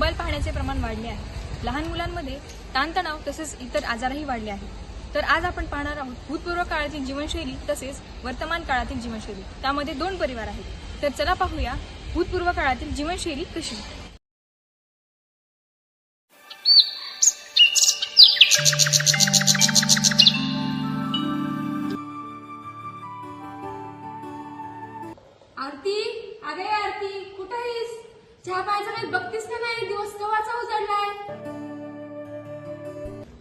Mobile पाहण्याचे प्रमाण वाढले आहे। लहान मुलांमध्ये ताणतणाव तसेच इतर आजारही वाढले आहेत। तर आज आपण पाहणार आहोत भूतपूर्व काळातील जीवनशैली तसेच वर्तमान काळातील जीवनशैली। त्यामध्ये दोन परिवार आहेत। तर चला पाहूया भूतपूर्व काळातील जीवनशैली कशी। आरती, अरे आरती कुठे आहेस? चहा पाहायचा काही बघतीस का नाही? दिवस केव्हाचा उजडलाय?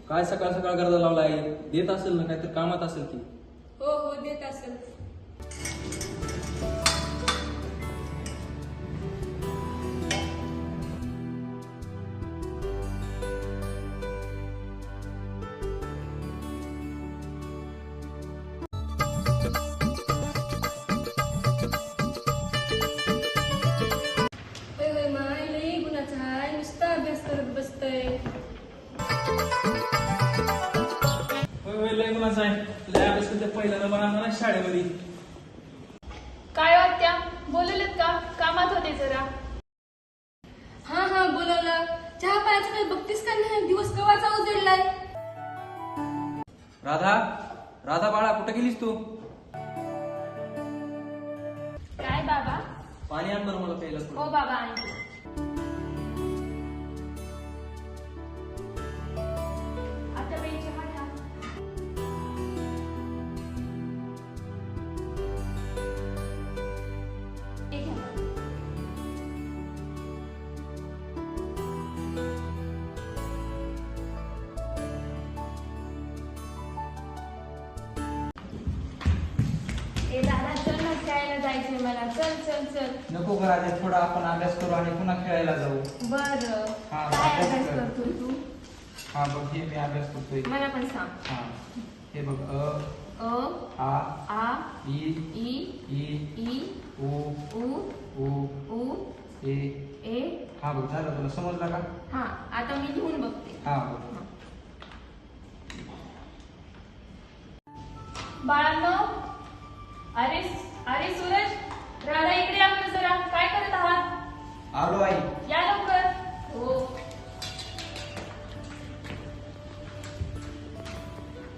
काय सकाळ सकाळ गरजा लावला आहे? देत असेल ना, काहीतरी कामात असेल ती। हो हो देत असेल। माय लई गुणाचा आहे, नुसता अभ्यास करत बसतय। होय लय मुलाचं आहे। लय अभ्यास करते, पहिला नंबर आणला ना शाळेमध्ये। काय वाटत्या बोलवलेत का? कामात होते जरा। हा हा बोलवलं। चहा पाहायचं काही बघतीस का नाही? दिवस केव्हाचा उजडलाय? राधा, राधा बाळा कुठे गेलीस तू? काय बाबा? पाणी आण बरं मला प्यायला थोडं। हो बाबा आणते। आता बाई चहा घ्या। हे घ्या बाबा। ए दादा चल ना, खेळायला जायचंय मला। चल चल चल। नको राजा, थोडा आपण अभ्यास करू आणि पुन्हा खेळायला जाऊ। बर हा, काय अभ्यास अभ्यास कर. करतोय तू? हा बघ, हे मी अभ्यास करतोय। मला पण सांग। हा हे बघ, अ आ आ ई ई ई ई उ उ उ उ ए। ए। हा बघ, झालं तुला समजला का? हा आता मी लिहून बघते। हा बघ। बाळांनो, अरे अरे सूरज, राधा इकडे या बरं जरा। काय करत आहात? आलो आई। या लवकर। हो।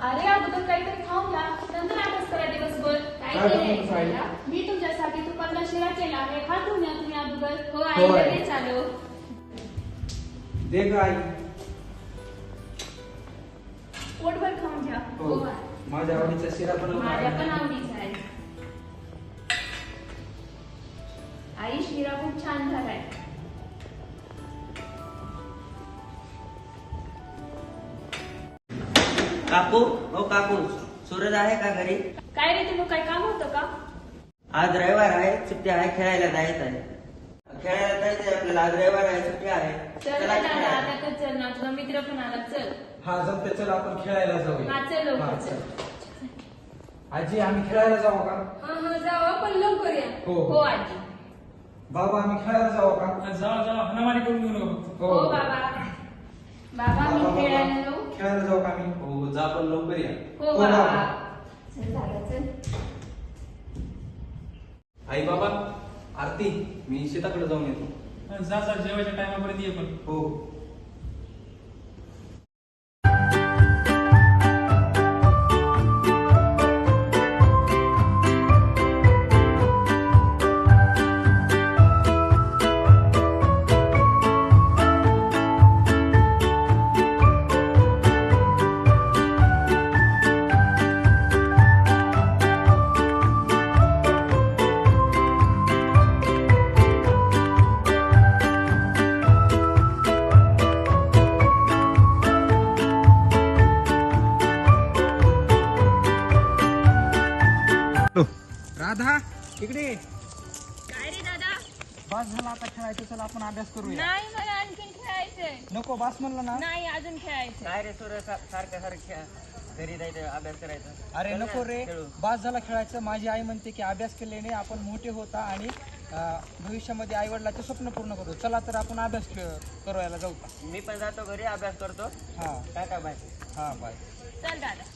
अरे अगोदर काहीतरी खाऊन घ्या, नंतर अभ्यास करा दिवसभर। काय करतो तू आई? मी तुमच्यासाठी तुपातला शिरा केला आहे, खाऊन घ्या तुम्ही अगोदर। हो हो, आई. लगेच आलो। दे ग आई। पोटभर खाऊन घ्या। हो, हो आई. माझ्या आवडीचा शिरा बनवला माझ्या आहे। पण आवडीचा आहे। आई शिरा खूप छान झालाय। काकू, ओ काकू, सूरज आहे का घरी? काय रे, तुला काय काम होतं का? आज रविवार आहे, सुट्टी आहे, खेळायला जायचं आहे। खेळायला जायचंय आपल्याला, आज रविवार आहे, सुट्टी आहे। चल चला ना दादा, खेळायला. आता तर चल ना, तुझा मित्र पण आला। चल हा जमते, चल आपण खेळायला जाऊया। हा, चल लवकर, हा, चल। आजी, आम्ही खेळायला जाऊ का? हा हा जाऊ, पण लवकर या। हो. हो आजी। बाबा, आम्ही खेळायला जाऊ का? जावा जावा, हनामारी करून घेऊ नका फक्त। हो बाबा। बाबा मी बाबा, खेळायला जाऊ? खेळायला जाऊ का आम्ही? हो जा, पण लवकर या। हो हो, बाबा। बाबा. चल दादा चल। आई बाबा, आरती, मी शेताकडे जाऊन येतो। जा जा, जेवायच्या टायमापर्यंत ये पण। हो। राधा, इकडे ये. काय रे दादा? बस झाला आता खेळायचं, चल आपण अभ्यास करूया। नाही, मला आणखीन खेळायचंय। नको, बस म्हणलं ना। नाही, अजून खेळायचंय। काय रे सूरज, सारखं सारखं घरी जायचं, अभ्यास करायचा। अरे चल ना, नको रे, खेळू. बस झाला खेळायचं। माझी आई म्हणते की अभ्यास केल्याने आपण मोठे होता आणि भविष्यामध्ये आई वडिलाचे स्वप्न पूर्ण करू। चला तर आपण अभ्यास करायला जाऊ का? मी पण जातो घरी, अभ्यास करतो। हा टाटा बाय। हा, बाय। चल दादा।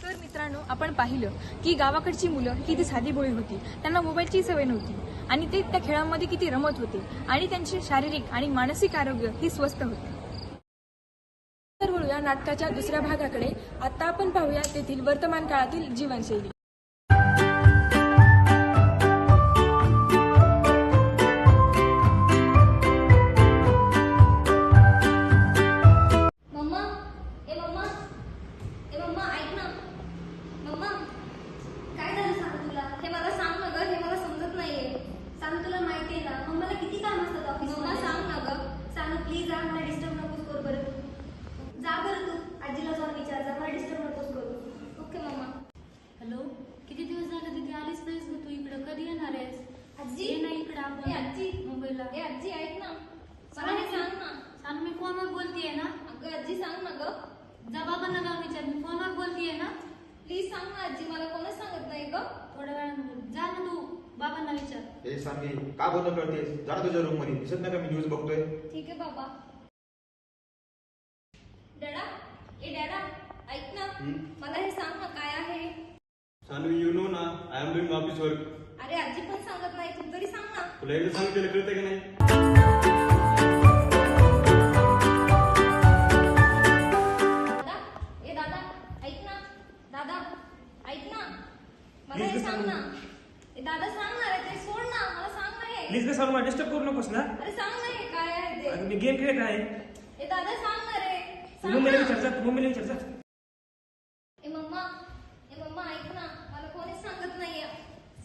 तर मित्रांनो, आपण पाहिलं की गावाकडची मुलं किती साधीभोळी होती, त्यांना मोबाईलची सवय नव्हती आणि ते त्या खेळामध्ये किती रमत होते आणि त्यांचे शारीरिक आणि मानसिक आरोग्य ही स्वस्थ होते. तर वळूया नाटकाच्या दुसऱ्या भागाकडे. आता आपण पाहूया तेथील वर्तमान काळातील जीवनशैली. मम्मा ए मम्मा ए मम्मा ऐक ना. मम्मा काय झालं सांग तुला. हे मला सांग ना ग. हे मला समजत नाहीये. सांग तुला माहितीये ना मम्माला किती काम असतात ऑफिस. मम्मा सांग ना ग. सांग प्लीज. मला डिस्टर्ब नकोस करू बरं. जा बरं तू आजीला जाऊन विचार जा. मला डिस्टर्ब नकोस करू. Okay mamma. हॅलो, किती दिवस झाले तिथे आलीच नाहीस ग तू. इकडं कधी येणार आहेस? आजी ये ना इकडं आपण ए आजी मुंबईला. ए आजी ऐक ना. मला हे सांग ना. सांग, मी फोनवर बोलतीये ना. अगं आजी सांग ना ग. जा बाबांना जाऊन विचार, मी फोनवर बोलतीये ना. प्लीज सांग ना आजी. मला कोणच सांगत नाही ग. थोड्या वेळानं जा ना तू बाबांना विचार. हे सांगे का बोलतो कळतेस. जरा तुझ्या रूम मध्ये दिसत नाही का मी न्यूज बघतोय. ठीक आहे बाबा. डॅडा ए डॅडा ऐक ना. मला हे सांग ना काय आहे. सानवी, यू नो ना, I am doing office work. अरे आजी पण सांगत नाही. तू तरी सांग ना. तुला एकदा सांगितलेलं कळतंय की नाही? दादा ए दादा ऐक ना. दादा ऐक ना. मला हे सांग ना. ए दादा सांग ना रे. ते सोड ना. मला सांग ना हे. प्लीज कसं मला डिस्टर्ब करू नकोस ना. अरे सांग ना हे काय आहे ते. मी गेम खेळत आहे. ए दादा सांग ना रे. सांग मुंबईला ना. विचारचा, मुंबईला विचारचा. ए मम्मा ऐक ना. मला कोणीच सांगत नाहीये.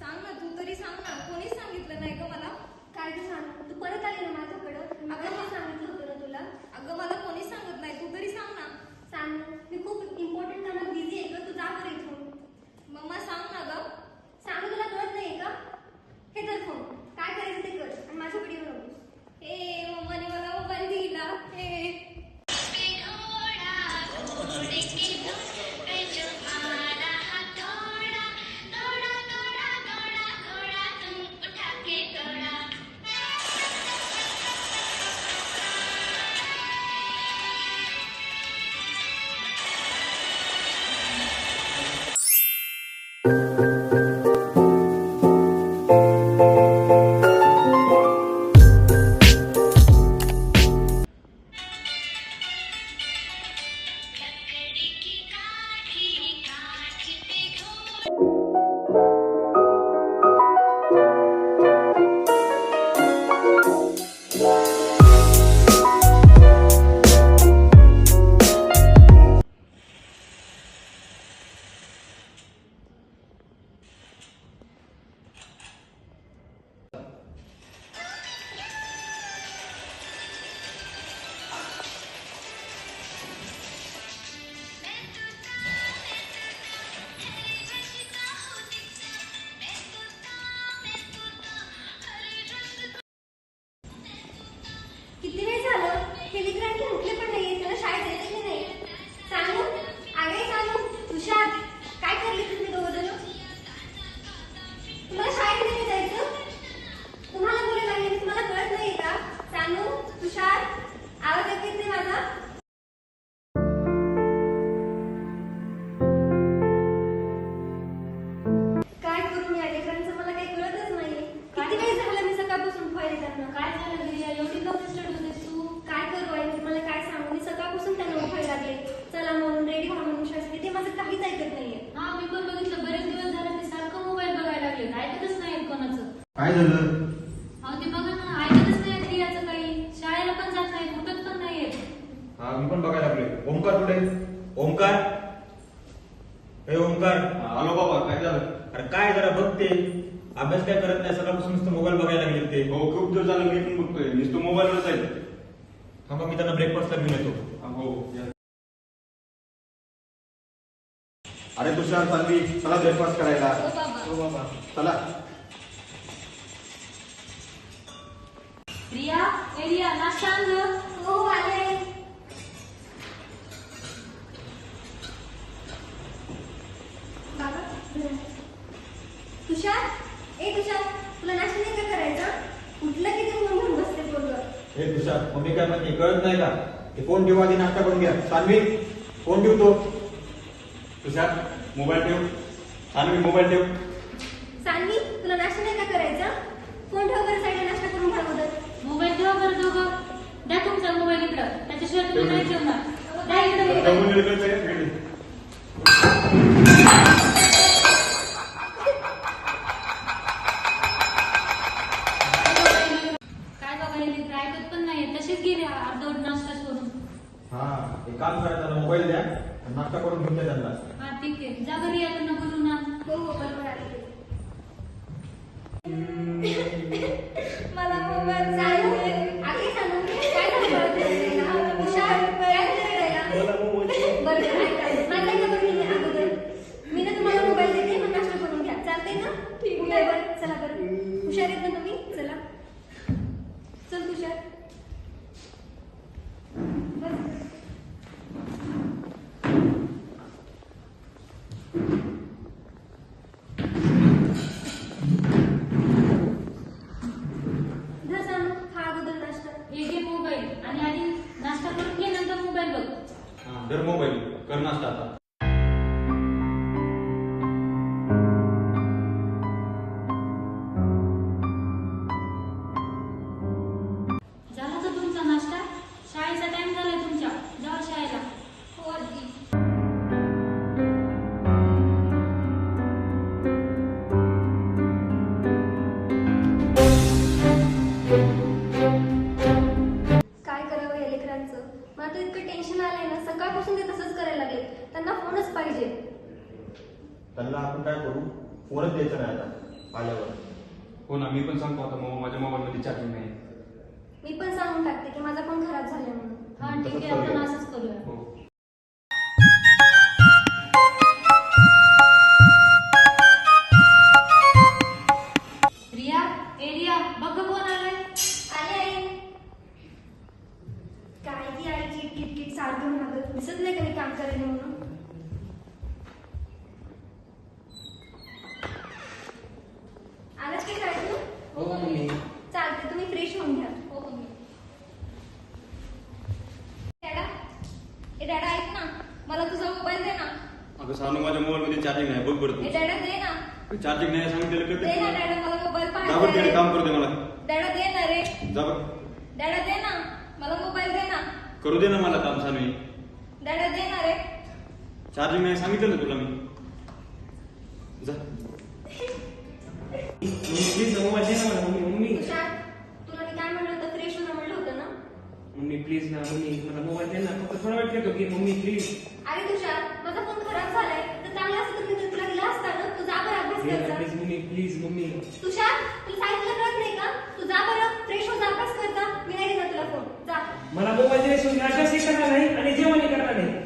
सांग ना तू तरी सांग ना. कोणीच सांगितलं नाही ग मला. काय तू सांग. तू परत आली ना माझ्याकडं. अगं मी सांगितलं होतं ना तुला. अगं मला कोणीच सांगत नाही. तू तरी सांग ना. सांग. मी खूप इम्पॉर्टंट कामात बिझी आहे ग. तू जा बरं इथून. मम्मा सांग ना ग. सांग. तुला कळत नाहीये का. हे तर फोन काय करायचं ते कर आणि माझ्याकडे येऊ नकोस. हे मम्माने मला मोबाईल दिला. हे किती वेळ झालं. हे लेकरं आणखी उठले पण नाहीये. त्याला शाळेत जायचं की नाही. सांगू आगे सांगू. तुषार काय करले तुम्ही दोघं जण. तुम्हाला शाळेत नाही जायचं. तुम्हाला बोलायला लागले. तुम्हाला कळत नाही का. सांगू तुषार आवाज येत नाही माझा. काय करू या लेकरांचं मला काही कळतच नाहीये. किती वेळ झाला मी सकाळपासून फायदे त्यांना. काय झालं घरी एवढी का फ्रस्ट्रेट होतेस तू? काय करू आई. मला काय सांगू. मी सकाळपासून त्यांना उठायला लागले. चला म्हणून रेडी व्हा म्हणून शाळेसाठी. ते माझं काहीच ऐकत नाहीये. हा, मी पण बघितलं बरेच दिवस झाले ते सारखं मोबाईल बघायला लागले. ऐकतच नाही कोणाचं. काय झालं. अहो ते बघा ना, ऐकतच नाही क्रियाचं काही. शाळेला पण जात नाही, उठत पण नाहीये. हा मी पण बघायला लागलोय. ओमकार कुठे. ओमकार हे ओमकार. आलो बाबा, काय झालं? अरे काय जरा बघते. अभ्यास काय करत नाही. सकाळपासून नुसतं मोबाईल बघायला लागले ते. हो, खूप दिवस झालं मी पण बघतोय. नुसतं मोबाईलवरच आहे. थांबा मी त्यांना ब्रेकफास्टला घेऊन येतो. हो या. अरे तुषार, सानवी, चला ब्रेकफास्ट करायला. हो बाबा. चला. रिया, ए रिया, नाश्ता आण गं. हो आले. बाबा तुषार ए तुषार तुला नाश्ता नाही का करायचा. उठलं की ते फोन घेऊन बसते पोरगं. हे तुषार, मम्मी काय म्हणते कळत नाही का. ते फोन ठेवा आधी नाश्ता करून घ्या. सानवी फोन ठेवतो. तुषार मोबाईल ठेव. सानवी मोबाईल ठेव. सानवी तुला नाश्ता नाही का करायचा. फोन ठेवा बरं साईडला, नाश्ता करून घ्या अगोदर. मोबाईल ठेवा बरं दोघं. द्या तुमचा मोबाईल इकडं. त्याच्याशिवाय तुम्ही नाही जेवणार. द्या इकडं त्या मोबाईल. मुलीला कळतंय का? इकडे. काय बघायला लेकरं ऐकत पण नाही, तशीच गेली अर्धवट नाश्ता सोडून. हा एक काम करा, त्याला मोबाईल द्या आणि नाश्ता करून घेऊन द्या त्यांना. हा ठीक आहे, जा बरं या त्यांना बोलून आण. हो हो बरोबर आले. मला मोबाईल चालू आधी सांगून काय झालं हुशार काय करायला बरं ऐका माझं ऐका बरं मी अगोदर मी ना तुम्हाला मोबाईल देते मग नाश्ता करून घ्या चालतंय ना ठीक आहे बरं चला बरं हुशार आहेत ना तुम्ही चला चल हुशार बस हा अगोदर नाश्ता हे घे मोबाईल आणि आधी नाश्ता करून घे, नंतर मोबाईल बघ. हा, धर मोबाईल कर नाश्ता आता. झाला का तुमचा नाश्ता? शाळेचा टाइम झालाय तुमच्या, जावा शाळेला. हो आजी काय करावं या लेकरांचं मला तर इतकं टेन्शन आलंय ना सकाळपासून ते तसंच करायला लागले त्यांना फोनच पाहिजे त्यांना आपण काय करू, फोनच द्यायचा नाही आता आल्यावर. हो ना, मी पण सांगतो आता माझ्या मोबाईलमध्ये चार्जिंग नाही. मी पण सांगून टाकते की माझा फोन खराब झालाय म्हणून हा ठीक आहे, आपण असंच करूया. हो. रिया, ए रिया, बघ गं कोण आलंय. आले आई काय ती आई किटकिट सारखं मागत दिसत नाही का मी काम करायला म्हणून आलाच की काय तू हो मम्मी. चालते तुम्ही फ्रेश होऊन घ्या हो तुम्ही डॅडा ए डॅडा ऐक ना मला तुझा मोबाईल दे ना अगं सानू, माझ्या मोबाईलमध्ये चार्जिंग नाही. बघ बरं ए तू. डॅडा दे ना चार्जिंग नाही सांगितलेलं दे ना कळतं. डॅडा मला मोबाईल जा बरं तिकडे पाहिजे काम करू दे मला. डॅडा दे ना रे जा बरं. डॅडा दे ना मला मोबाईल दे ना करू दे ना मला काम सानू. डॅडा दे ना रे चार्जिंग नाही सांगितलं ना तुला मी. जा. प्लीज मोबाईल दे ना मला मम्मी. मम्मी तुषार तुला मी काय म्हणलं होतं फ्रेश होणं म्हणलं होतं ना मम्मी प्लीज ना मम्मी, मला मोबाईल दे ना. फक्त थोडा वेळ घेतो की मम्मी प्लीज. अरे तुषार माझा फोन खराब झालाय तर चांगला असं तर मी तर तुला दिला असता ना तू जा बरं अभ्यास करता प्लीज मम्मी, प्लीज मम्मी. तुषार तुला सांगितलं कळत नाही का तू जा बरं फ्रेश हो जा अभ्यास करता मी नाही देणार तुला फोन जा मला मोबाईल दिल्याशिवाय मी अभ्यासही करणार नाही आणि जेवणही करणार नाही.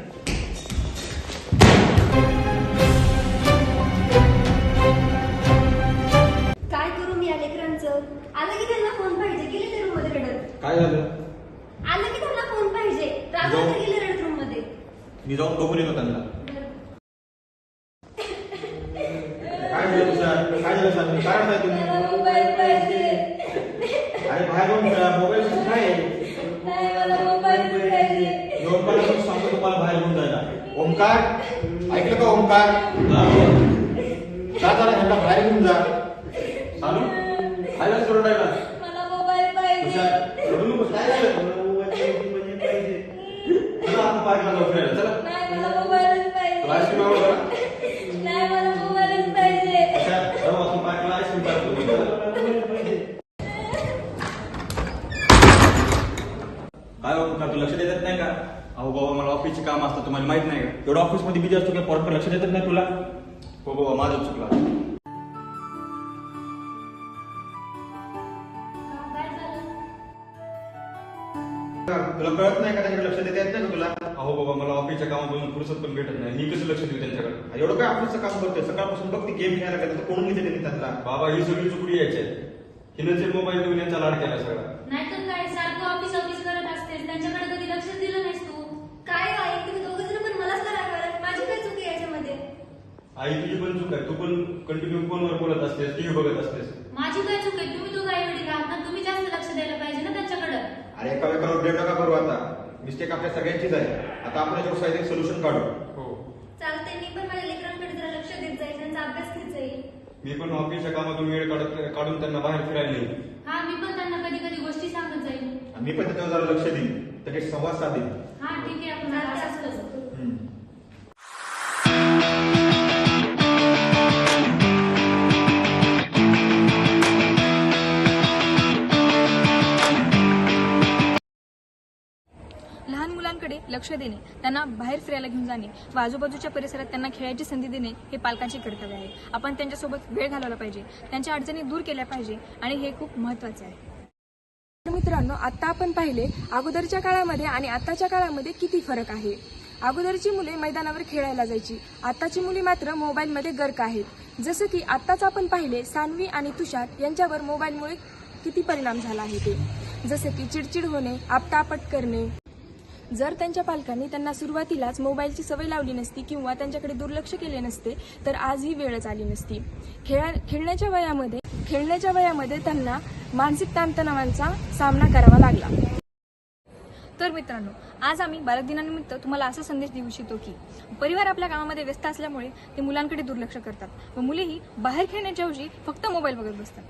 काय करू मी या लेकरांचं आलं की त्यांना फोन पाहिजे गेले ते रूम मध्ये रडत काय झालं? आलं की त्यांना फोन पाहिजे रागावून गेले रडत रूम मध्ये मी जाऊन बघून येतो त्यांना. काय झालं तुषार? काय झालं सानवी? काय म्हणताय तुम्ही? मला मोबाईल पाहिजे अरे बाहेर जाऊन मोबाईल काय आहे? नाही मला मोबाईल पाहिजे ओमकार सांगतो तुम्हाला बाहेर घेऊन जायला. ओमकार ऐकलं का ओमकार? जा जरा ह्यांना बाहेर घेऊन जा. सानू, काय झालं सोडून राहिला? मला मोबाईल पाहिजे तुषार, रडू नकोस. काय झालं? चला आपण पार्कला जाऊ फिरायला. चला. नाही मला मोबाईलच तुला पाहिजे आईस्क्रीम आवडतं का? नाही मला मोबाईलच पाहिजे तुषार, जाऊ आपण पार्कला आईस्क्रीम खातो. चला. काय ओमकार, तू लक्ष देत नाही का? अहो बाबा, मला ऑफिसची काम असतात, तुम्हाला माहित नाही का? एवढं ऑफिसमध्ये बिझी असतो का प्रॉपर लक्ष देतात नाही तुला? हो बाबा, माझं चुकला. काय झालं? तुला कळत नाही का त्याच्याकडे लक्ष देता येत नाही का तुला? अहो बाबा, मला ऑफिसच्या कामातून फुरसत पण भेटत नाही. मी कसं लक्ष देऊ त्यांच्याकडे? एवढं काय ऑफिसचं काम करतोय? सकाळपासून बघ ती गेम खेळायला लागली, तर कोण घेते त्यांनी त्यांना? बाबा, ही सगळी चुकडी यायची आहे. हिनं जे मोबाईल देऊन यांचा लाड केला सगळा. नाहीतर काय, सारखं ऑफिस ऑफिस करत असतेस, त्यांच्याकडे कधी लक्ष दिलं नाहीस तू. काय आहे तुम्ही दोघं जण पण मलाच करा करत माझी काय चुकी आहे याच्यामध्ये आई, तुझी पण चूक आहे. तू पण कंटिन्यू फोनवर बोलत असतेस, टीव्ही बघत असतेस. माझी काय चूक आहे? तुम्ही दोघं आईवडील आहात ना, तुम्ही जास्त लक्ष द्यायला पाहिजे ना त्यांच्याकडे. अरे एका वेळेला ब्लेम नका करू आता. मिस्टेक आपल्या सगळ्यांचीच आहे. आता आपण याच्यावर साईड सोल्युशन काढू. हो. चालतंय मी पण माझ्या लेकरांकडे जरा लक्ष देत जाईल त्यांचा अभ्यास घेत जाईल मी पण ऑफिसच्या कामातून वेळ काढून त्यांना बाहेर फिरायला नेईन. हा मी पण त्यांना कधी कधी गोष्टी सांगत जाईल. आणि मी पण त्याच्यावर जरा लक्ष देईन, त्याच्याशी संवाद साधेन. हा ठीक आहे, आपण असंच करू. लहान मुलांकडे लक्ष देणे, त्यांना बाहेर फिरायला घेऊन जाणे व आजूबाजूच्या परिसरात त्यांना खेळायची संधी देणे हे पालकांचे कर्तव्य आहे. आपण त्यांच्यासोबत वेळ घालवला पाहिजे, त्यांच्या अडचणी दूर केल्या पाहिजे आणि हे खूप महत्त्वाचे आहे. तर मित्रांनो, आता आपण पाहिले अगोदरच्या काळामध्ये आणि आताच्या काळामध्ये किती फरक आहे. अगोदरची मुले मैदानावर खेळायला जायची, आताची मुले मात्र मोबाईलमध्ये गर्क आहेत. जसं की आत्ताच आपण पाहिले सान्वी आणि तुषार यांच्यावर मोबाईलमुळे किती परिणाम झाला आहे ते, जसं की चिडचिड होणे, आपटापट करणे. जर त्यांच्या पालकांनी त्यांना सुरुवातीलाच मोबाईलची सवय लावली नसती किंवा त्यांच्याकडे दुर्लक्ष केले नसते तर आज ही वेळच आली नसती. खेळण्याच्या वयामध्ये त्यांना मानसिक ताणतणावांचा सामना करावा लागला. तर मित्रांनो, आज आम्ही बालक दिनानिमित्त तुम्हाला असा संदेश देऊ इच्छितो की परिवार आपल्या कामामध्ये व्यस्त असल्यामुळे ते मुलांकडे दुर्लक्ष करतात व मुलेही बाहेर खेळण्याच्या ऐवजी फक्त मोबाईल बघत बसतात.